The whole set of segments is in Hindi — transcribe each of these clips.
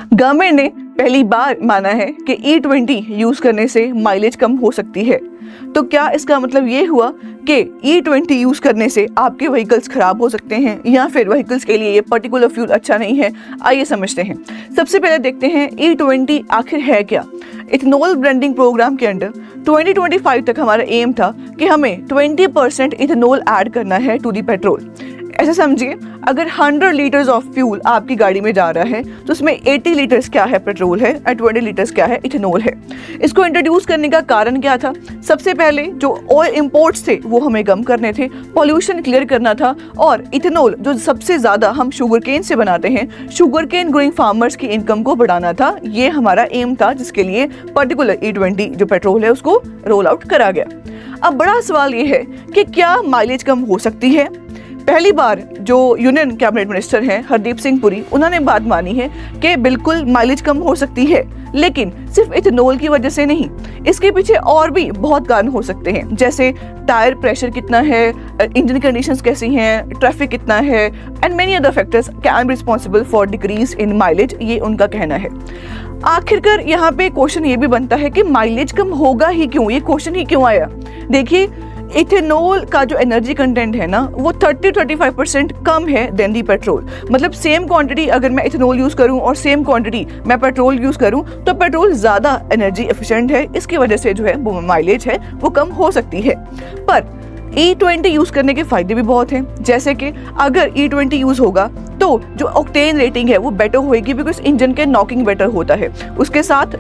गवर्नमेंट ने पहली बार माना है कि E20 यूज करने से माइलेज कम हो सकती है। तो क्या इसका मतलब ये हुआ कि E20 यूज करने से आपके व्हीकल्स खराब हो सकते हैं या फिर व्हीकल्स के लिए ये पर्टिकुलर फ्यूल अच्छा नहीं है? आइए समझते हैं। सबसे पहले देखते हैं E20 आखिर है क्या। इथेनॉल ब्लेंडिंग प्रोग्राम के अंडर 2025 तक हमारा एम था कि हमें 20% इथेनॉल ऐड करना है टू दी पेट्रोल। ऐसे समझिए, अगर 100 लीटर्स ऑफ फ्यूल आपकी गाड़ी में जा रहा है तो उसमें 80 लीटर्स क्या है पेट्रोल है और 20 लीटर्स क्या है इथेनॉल है। इसको इंट्रोड्यूस करने का कारण क्या था? सबसे पहले जो ऑयल इंपोर्ट्स थे वो हमें कम करने थे, पॉल्यूशन क्लियर करना था, और इथेनॉल जो सबसे ज़्यादा हम शुगर केन से बनाते हैं, शुगर केन ग्रोइंग फार्मर्स की इनकम को बढ़ाना था। ये हमारा एम था जिसके लिए पर्टिकुलर E20 जो पेट्रोल है उसको रोल आउट करा गया। अब बड़ा सवाल ये है कि क्या माइलेज कम हो सकती है? पहली बार जो यूनियन कैबिनेट मिनिस्टर हैं हरदीप सिंह पुरी, उन्होंने बात मानी है कि बिल्कुल माइलेज कम हो सकती है, लेकिन सिर्फ इथेनॉल की वजह से नहीं। इसके पीछे और भी बहुत कारण हो सकते हैं, जैसे टायर प्रेशर कितना है, इंजन कंडीशंस कैसी हैं, ट्रैफिक कितना है, and many other factors can be responsible for decrease in mileage, ये उनका कहना है। आखिरकार यहाँ पे क्वेश्चन ये भी बनता है कि माइलेज कम होगा ही क्यों? ये क्वेश्चन ही क्यों आया? देखिए, इथेनॉल का जो एनर्जी कंटेंट है ना वो 30-35% कम है देन दी पेट्रोल। मतलब सेम क्वांटिटी अगर मैं इथेनॉल यूज करूं और सेम क्वांटिटी मैं पेट्रोल यूज करूं तो पेट्रोल ज्यादा एनर्जी एफिशिएंट है। इसकी वजह से जो है वो माइलेज है वो कम हो सकती है। पर E20 यूज करने के फायदे भी बहुत हैं, जैसे कि अगर E20 यूज होगा तो जो ऑक्टेन रेटिंग है वो बेटर होएगी, बिकॉज इंजन के नॉकिंग बेटर होता है, उसके साथ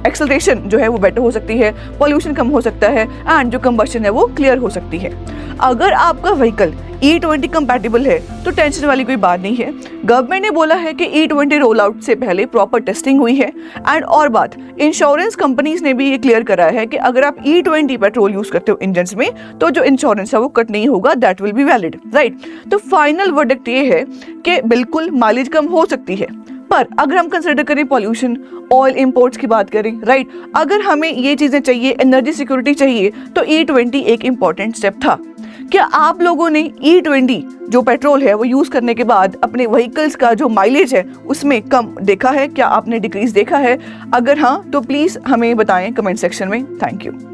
एक्सेलरेशन जो है वो बेटर हो सकती है, पॉल्यूशन कम हो सकता है, एंड जो कंबशन है वो क्लियर हो सकती है। अगर आपका व्हीकल E20 कंपैटिबल है तो टेंशन वाली कोई बात नहीं है। गवर्नमेंट ने बोला है कि E20 रोल आउट से पहले प्रॉपर टेस्टिंग हुई है, एंड और बात, इंश्योरेंस कंपनीज ने भी ये क्लियर कराया है कि अगर आप E20 पेट्रोल यूज करते हो इंजन में तो जो इंश्योरेंस है वो कट नहीं होगा, that will be valid, right. तो फाइनल वर्डिक्ट ये है कि बिल्कुल माइलेज कम हो सकती है। पर अगर हम कंसिडर करें पॉल्यूशन, ऑयल इंपोर्ट्स की बात करें, राइट, अगर हमें ये चीजें चाहिए, एनर्जी सिक्योरिटी चाहिए, तो E20 एक इंपॉर्टेंट स्टेप था। क्या आप लोगों ने E20 जो पेट्रोल है वो यूज करने के बाद अपने व्हीकल्स का जो माइलेज है उसमें कम देखा है? क्या आपने डिक्रीज देखा है? अगर हाँ तो प्लीज हमें बताएं कमेंट सेक्शन में। Thank you.